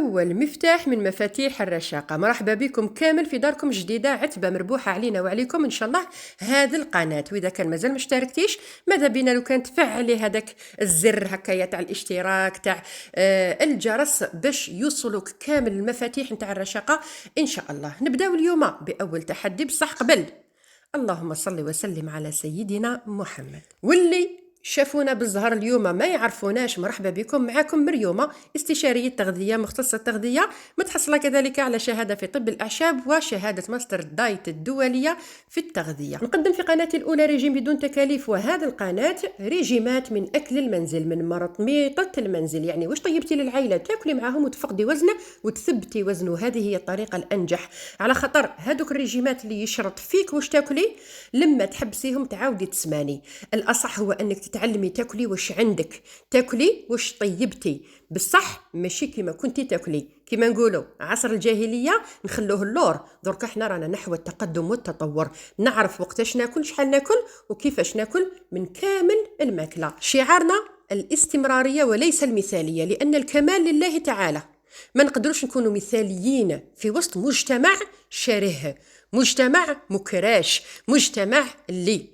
أول مفتاح من مفاتيح الرشاقة. مرحبا بكم كامل في داركم جديدة، عتبة مربوحة علينا وعليكم إن شاء الله هذه القناة. وإذا كان مازال مشتركتيش ماذا بينا لو كان تفعلي هذاك الزر هكايا تاع الاشتراك تاع الجرس باش يوصلوك كامل المفاتيح نتاع الرشاقة إن شاء الله. نبداو اليوم بأول تحدي، بصح قبل اللهم صل وسلم على سيدنا محمد. واللي شافونا بالزهر اليوم ما يعرفوناش، مرحبا بكم. معكم مريومة، استشارية تغذية مختصة تغذية، متحصلة كذلك على شهادة في طب الأعشاب وشهادة ماستر دايت الدولية في التغذية. نقدم في قناتي الأولى ريجيم بدون تكاليف، وهذا القناة ريجيمات من أكل المنزل، من مرطميطة المنزل، يعني واش طيبتي للعائلة تاكلي معاهم وتفقدي وزن وتثبتي وزن، وهذه هي الطريقة الأنجح. على خطر هذوك الريجيمات اللي يشرط فيك واش تاكلي، لما تحبسيهم تعاودي تسماني. الأصح هو أنك تتعلمي تاكلي واش عندك، تاكلي واش طيبتي بصح، ماشي كيما كنتي تاكلي كيما نقولوا عصر الجاهليه نخلوه اللور. درك احنا رانا نحو التقدم والتطور، نعرف وقتاش ناكل، شحال ناكل، وكيفاش ناكل من كامل الماكله. شعارنا الاستمراريه وليس المثاليه، لان الكمال لله تعالى. ما نقدروش نكونوا مثاليين في وسط مجتمع شره، مجتمع مكراش، مجتمع اللي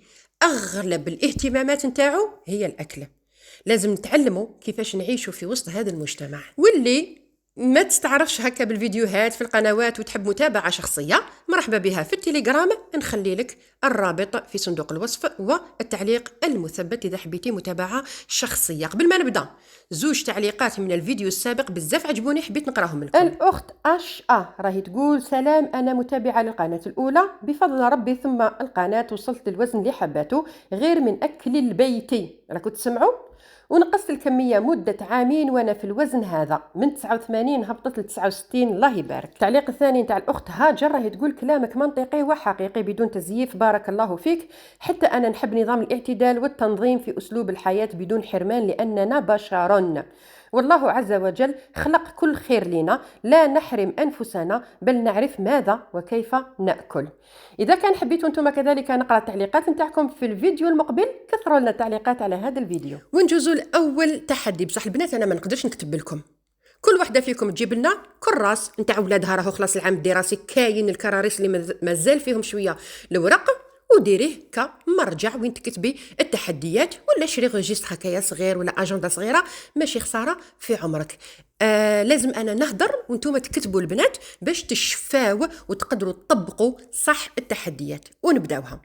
أغلب الاهتمامات نتاعو هي الأكل. لازم نتعلموا كيفاش نعيشوا في وسط هذا المجتمع. واللي ما تستعرفش هكا بالفيديوهات في القنوات وتحب متابعة شخصية، مرحبا بها في التليجرام، نخلي لك الرابط في صندوق الوصف والتعليق المثبت إذا حبيتي متابعة شخصية. قبل ما نبدأ، زوج تعليقات من الفيديو السابق بزاف عجبوني، حبيت نقراهم لكم. الأخت راهي تقول: سلام، أنا متابعة للقناة الأولى بفضل ربي، ثم القناة وصلت للوزن اللي حباته غير من أكل البيتي، راكم تسمعوا، ونقصت الكمية مدة عامين وأنا في الوزن هذا، من 89 هبطت ل 69، الله يبارك. التعليق الثاني نتاع الأخت هاجر، راهي تقول: كلامك منطقي وحقيقي بدون تزييف، بارك الله فيك. حتى أنا نحب نظام الاعتدال والتنظيم في أسلوب الحياة بدون حرمان، لأننا بشر، والله عز وجل خلق كل خير لنا، لا نحرم أنفسنا بل نعرف ماذا وكيف نأكل. إذا كان حبيتوا أنتم كذلك نقرأ التعليقات نتاعكم في الفيديو المقبل، كثروا لنا التعليقات على هذا الفيديو. ونجوزوا لأول تحدي. بصح البنات أنا ما نقدرش نكتب لكم، كل واحدة فيكم تجيب لنا كراس نتاع ولادها، راهو خلاص العام الدراسي كاين الكراريس اللي مازال فيهم شوية الورق، وديريه كمرجع وين تكتبي التحديات، ولا شري ريجيستر هكايا صغير ولا اجنده صغيره، ماشي خساره في عمرك. لازم انا نهضر وانتم تكتبوا البنات باش تشفاو وتقدروا تطبقوا صح التحديات. ونبداوها.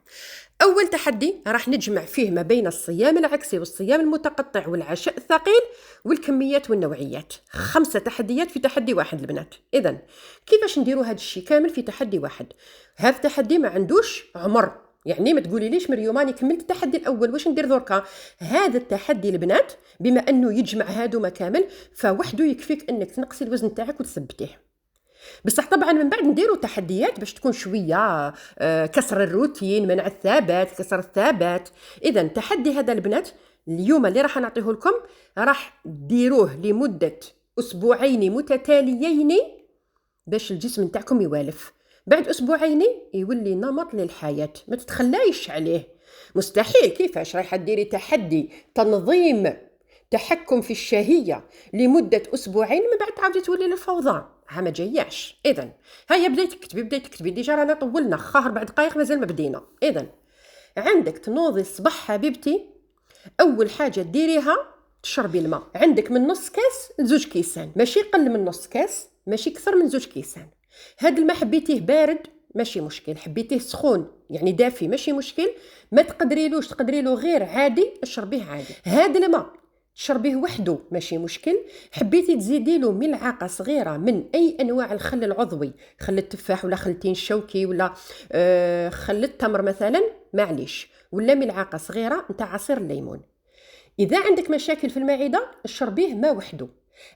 اول تحدي راح نجمع فيه ما بين الصيام العكسي والصيام المتقطع والعشاء الثقيل والكميات والنوعيات. 5 تحديات في تحدي واحد البنات. اذا كيفاش نديروا هذا الشيء كامل في تحدي واحد؟ هذا التحدي ما عندوش عمر، يعني ما تقولي ليش مريوم راني كملت التحدي الاول واش ندير دركا. هذا التحدي البنات بما انه يجمع هادو كامل، فوحده يكفيك انك تنقصي الوزن تاعك وتثبتيه. بصح طبعا من بعد نديروا تحديات باش تكون شويه كسر الروتين، منع الثبات، كسر الثبات. اذا تحدي هذا البنات اليوم اللي راح نعطيه لكم راح ديروه لمده 2 متتاليين باش الجسم نتاعكم يوالف. بعد 2 يولي نمط للحياة، ما تتخلايش عليه. مستحيل، كيفاش رايحة ديري تحدي تنظيم تحكم في الشهية لمدة 2 من بعد تعاودي تولي للفوضى؟ ما جاياش. إذن هيا بداي تكتبي ديجا رانا طولنا 4 دقائق مازال ما بدينا. إذن عندك تنوضي الصباح حبيبتي، أول حاجة ديريها تشربي الماء، عندك من نص كاس ل2 كيسان، ماشي قل من نص كاس، ماشي كثر من 2 كيسان. هذا الماء حبيتيه بارد ماشي مشكل، حبيتيه سخون يعني دافي ماشي مشكل، ما تقدريلوش تقدريلو غير عادي اشربيه عادي. هذا الماء تشربيه وحده ماشي مشكل، حبيتي تزيدي له ملعقه صغيره من اي انواع الخل العضوي، خل التفاح ولا خل التين الشوكي ولا خل التمر مثلا، معليش، ولا ملعقه صغيره نتاع عصير الليمون. اذا عندك مشاكل في المعده اشربيه ما وحده،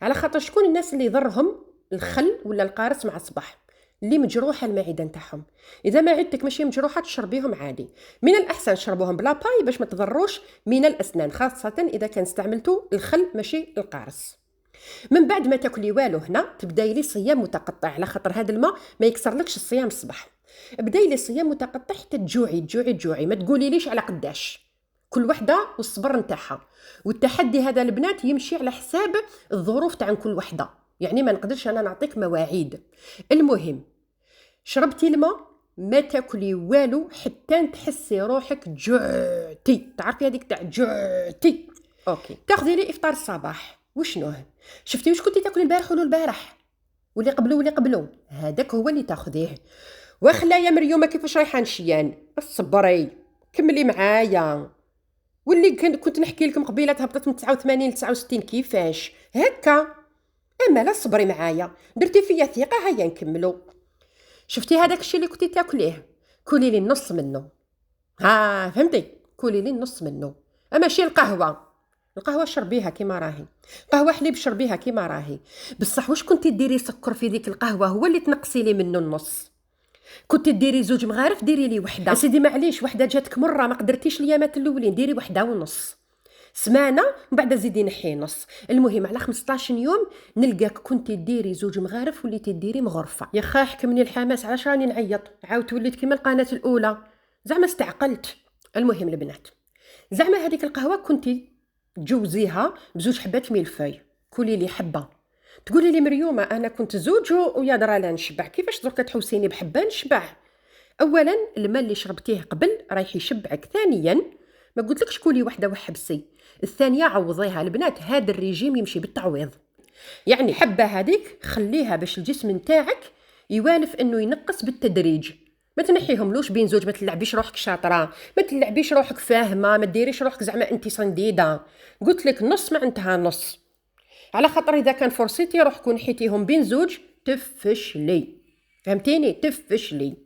على خاطر شكون الناس اللي يضرهم الخل ولا القارص مع الصباح، اللي مجروحه المعده نتاعهم. اذا معدتك ماشي مجروحه تشربيهم عادي. من الاحسن تشربوهم بلا باي باش ما تضروش من الاسنان، خاصه اذا كان استعملتوا الخل ماشي القارص. من بعد ما تاكلي والو هنا تبداي لي صيام متقطع، على خاطر هذا الماء ما يكسرلكش الصيام الصباح. بداي لي صيام متقطع حتى تجوعي، ما تقولي ليش على قداش، كل وحده والصبر نتاعها. والتحدي هذا البنات يمشي على حساب الظروف تاع كل وحده. يعني ما نقدرش انا نعطيك مواعيد. المهم شربتي الماء، ما تاكلي والو حتى تحسي روحك جعتي، تعرفي هذيك تاع جعتي. اوكي، تاخذي لي افطار الصباح. وشنوه؟ شفتي واش كنتي تاكلي البارح ولا البارح واللي قبلو هذاك هو اللي تاخذيه. واخلا يا مريومه كيفاش رايحه نشيان؟ صبري كملي معايا. واللي كنت نحكي لكم قبيله هبطت من 89 ل 69 كيفاش هكا. اما لا صبري معايا، درتي فيا ثقه، هيا نكملوا. شفتي هذاك الشيء اللي كنتي تاكليه، كولي لي النص منه. ها فهمتي؟ كولي لي النص منه. اما شي القهوه شربيها كيما راهي، قهوه حليب شربيها كيما راهي. بصح واش كنتي ديري سكر في ديك القهوه هو اللي تنقصي لي منه النص. كنتي ديري 2 مغارف، ديري لي وحده. سيدي معليش، وحده جاتك مره ما قدرتيش الايامات الاولين، ديري 1.5 سمانه من بعد زيدي نحي نص. المهم على 15 يوم نلقاك كنتي ديري 2 مغارف وليتي ديري مغرفه. يا خا حكمني الحماس، علاش راني نعيط؟ عاود وليت كيما القناه الاولى، زعما استعقلت. المهم البنات، زعما هذيك القهوه كنتي تجوزيها ب2 حبات ملفاي، كولي لي حبه. تقولي لي مريومه انا كنت زوج ويا درا لا نشبع، كيفاش درك تحوسيني بحبه نشبع؟ اولا الماء اللي شربتيه قبل رايح يشبعك، ثانيا ما قلتلكش كولي وحده وحبسي، الثانيه عوضيها. البنات هذا الريجيم يمشي بالتعويض، يعني حبه هذيك خليها باش الجسم نتاعك يوالف انه ينقص بالتدريج. ما تنحيهملوش بين زوج، ما تلعبيش روحك شاطره، ما تلعبيش روحك فاهمه، ما ديريش روحك زعما انت صنديده. قلت لك نص معناتها نص، على خاطر اذا كان فرصتي روحك ونحيتيهم بين زوج تفشلي، فهمتيني؟ تفشلي.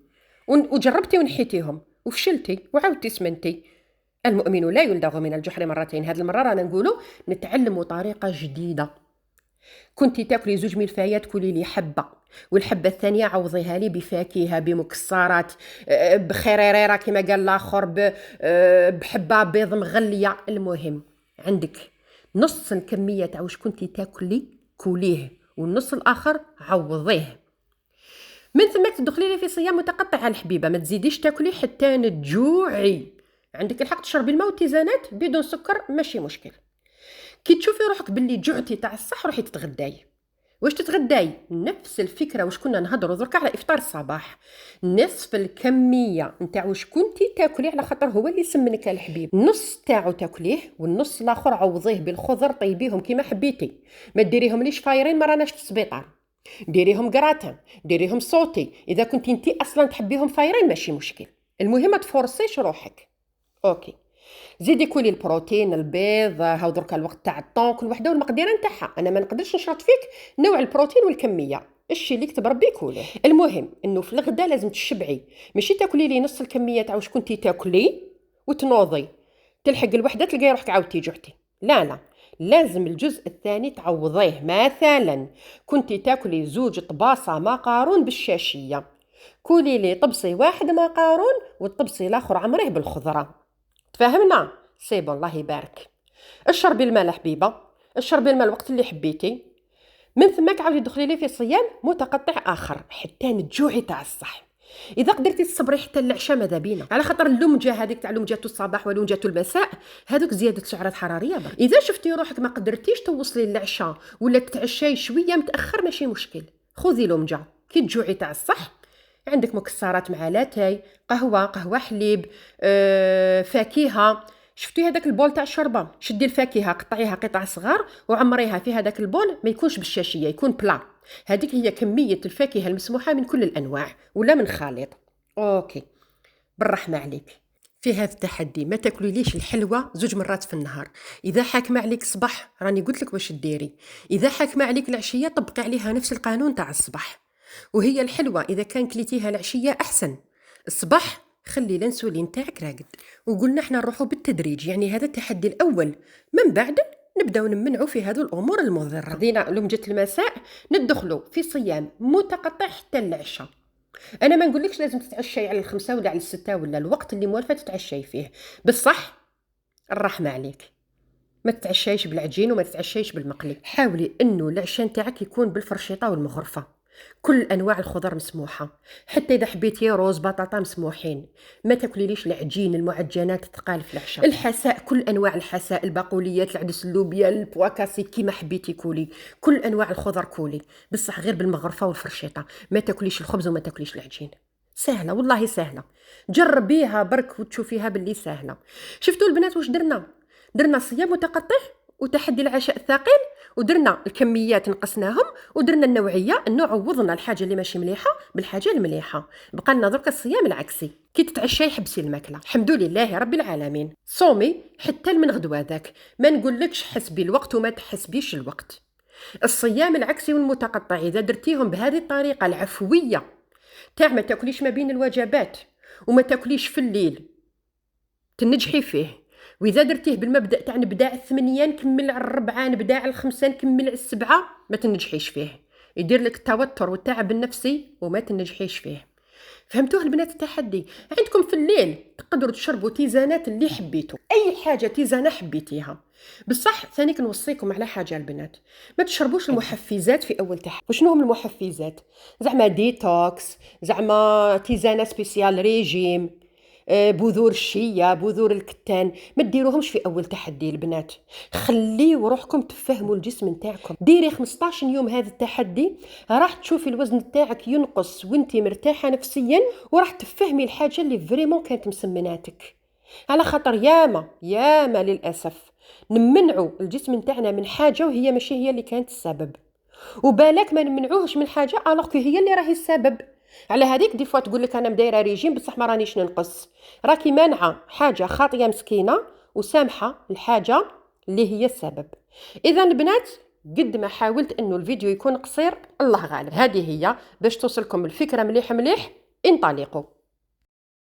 وجربتي ونحيتيهم وفشلتي وعاودتي سمنتي. المؤمن لا يلدغ من الجحر مرتين. هذه المره رانا نقولوا نتعلموا طريقه جديده. كنتي تاكلي 2 ملفايات، كولي لي حبه، والحبه الثانيه عوضيها لي بفاكهه، بمكسرات، بخريريره كما قال الاخر، بحبه بيض مغليه. المهم عندك نص الكميه تاع واش كنتي تاكلي كوليه، والنص الاخر عوضيه. من ثم تدخلي لي في صيام متقطع الحبيبه، ما تزيديش تاكلي حتى تجوعي. عندك الحق تشربي الماء وتيزانات بدون سكر، ماشي مشكل. كي تشوفي روحك باللي جعتي تاع الصح روحي تتغداي. واش تتغداي؟ نفس الفكره واش كنا نهضروا درك على افطار الصباح، نصف الكميه نتاع واش كنتي تاكلي، على خاطر هو اللي سمنك الحبيب. نص تاعو تاكليه والنص الاخر عوضيه بالخضر، طيبيهم كيما حبيتي. ما ديريهم ليش فايرين، ما راناش في السبيطار. ديريهم كراتان، ديريهم صوتي، اذا كنتي انت اصلا تحبيهم فايرين ماشي مشكل. المهم ما تفورسيش روحك. اوكي، زيدي كولي البروتين، البيض. هاو درك الوقت تاع الطون، كل وحده والمقدره نتاعها. انا ما نقدرش نشرط فيك نوع البروتين والكميه، الشيء اللي كتب ربي كوليه. المهم انه في الغداء لازم تشبعي، ماشي تاكلي لي نص الكميه تاع واش كنتي تاكلي وتنوضي تلحق الوحده تلقاي روحك عاودتي جعتي. لا لا، لازم الجزء الثاني تعوضيه. مثلا كنتي تاكلي 2 طباصه مقارون بالشاشيه، كولي لي طبسي 1 مقارون والطبسي الاخر عمريه بالخضره. تفاهمنا؟ سيبون، الله يبارك. اشربي الماء الحبيبه، اشربي الماء الوقت اللي حبيتي. من ثمك عاودي دخلي لي في صيام متقطع اخر حتى نتجوعي تاع الصح. اذا قدرتي تصبري حتى العشاء ماذا بينا، على خاطر اللمجه هذيك تاع لمجه الصباح ولمجه المساء هذوك زياده سعرات حراريه بقى. اذا شفتي روحك ما قدرتيش توصلي للعشاء ولا تتعشاي شويه متاخر ماشي مشكل، خذي لمجه كي تجوعي تاع الصح. عندك مكسرات مع لاتاي، قهوه حليب، فاكهه. شفتي هذاك البول تاع الشربه، شدي الفاكهه قطعيها قطع صغار وعمريها في هذاك البول، ما يكونش بالشاشيه، يكون بلا. هذيك هي كميه الفاكهه المسموحه من كل الانواع ولا من خليط. اوكي، بالرحمه عليك. في هذا التحدي ما تاكليليش الحلوى 2 مرات في النهار. اذا حاكمه عليك الصباح راني قلت لك واش ديري، اذا حاكمه عليك العشيه طبقي عليها نفس القانون تاع الصباح. وهي الحلوى اذا كان كليتيها العشيه احسن، الصباح خلي الانسولين تاعك راقد. وقلنا احنا نروحوا بالتدريج، يعني هذا التحدي الاول، من بعد نبداو نمنعوا في هذو الامور المضره. خدينا لمجه المساء ندخلوا في صيام متقطع حتى العشاء. انا ما نقولكش لازم تتعشي على 5 ولا على 6 ولا الوقت اللي موالفه تتعشي فيه، بصح الرحمه عليك ما تتعشيش بالعجين وما تتعشيش بالمقلي. حاولي انه العشاء نتاعك يكون بالفرشيطه والمغرفه، كل انواع الخضر مسموحه، حتى اذا حبيتي روز بطاطا مسموحين. ما تاكليليش العجين، المعجنات الثقال في العشاء. الحساء، كل انواع الحساء، البقوليات، العدس، اللوبيا، البواكاسي، كيما حبيتي كولي. كل انواع الخضر كولي، بصح غير بالمغرفه والفرشيطه. ما تاكليش الخبز وما تاكليش العجين. سهله والله سهله، جربيها برك وتشوفيها باللي سهله. شفتوا البنات واش درنا صيام متقطع وتحدي العشاء الثقيل، ودرنا الكميات نقصناهم، ودرنا النوع وضنا الحاجه اللي ماشي مليحه بالحاجه المليحه. بقى لنا درك الصيام العكسي، كي تتعشاي حبسي الماكله. الحمد لله رب العالمين، صومي حتى من غدوه ذاك. ما نقولكش حسبي الوقت وما تحسبيش الوقت. الصيام العكسي والمتقطع اذا درتيهم بهذه الطريقه العفويه تاع ما تاكليش ما بين الوجبات وما تاكليش في الليل، تنجحي فيه. واذا درتيه بالمبدا تاع نبدا على 8 نكمل على 4 نبدا على 5 نكمل على 7، ما تنجحيش فيه، يدير لك التوتر والتعب النفسي وما تنجحيش فيه. فهمتوه البنات التحدي؟ عندكم في الليل تقدروا تشربوا تيزانات اللي حبيتوا، اي حاجه تيزانه حبيتيها. بصح ثاني كنوصيكم على حاجه البنات، ما تشربوش المحفزات في اول تحدي. وشنو هم المحفزات؟ زعما ديتوكس، زعما تيزانه سبيسيال ريجيم، بذور الشيا، بذور الكتان. ما ديروهمش في اول تحدي البنات، خليوا روحكم تفهموا الجسم نتاعكم. ديري 15 يوم هذا التحدي، راح تشوفي الوزن نتاعك ينقص وانتي مرتاحه نفسيا، وراح تفهمي الحاجه اللي فريمون كانت مسمناتك. على خاطر ياما للاسف نمنعوا الجسم نتاعنا من حاجه وهي ماشي هي اللي كانت السبب، وبالك ما نمنعوهش من حاجه الوغ هي اللي راهي السبب. على هذيك دي فوا تقول لك انا مدايره ريجيم بصح ما رانيش ننقص، راكي مانعه حاجه خاطيه مسكينه وسامحه الحاجه اللي هي السبب. اذا البنات قد ما حاولت انه الفيديو يكون قصير الله غالب، هذه هي باش توصلكم الفكره مليح مليح. انطلقوا.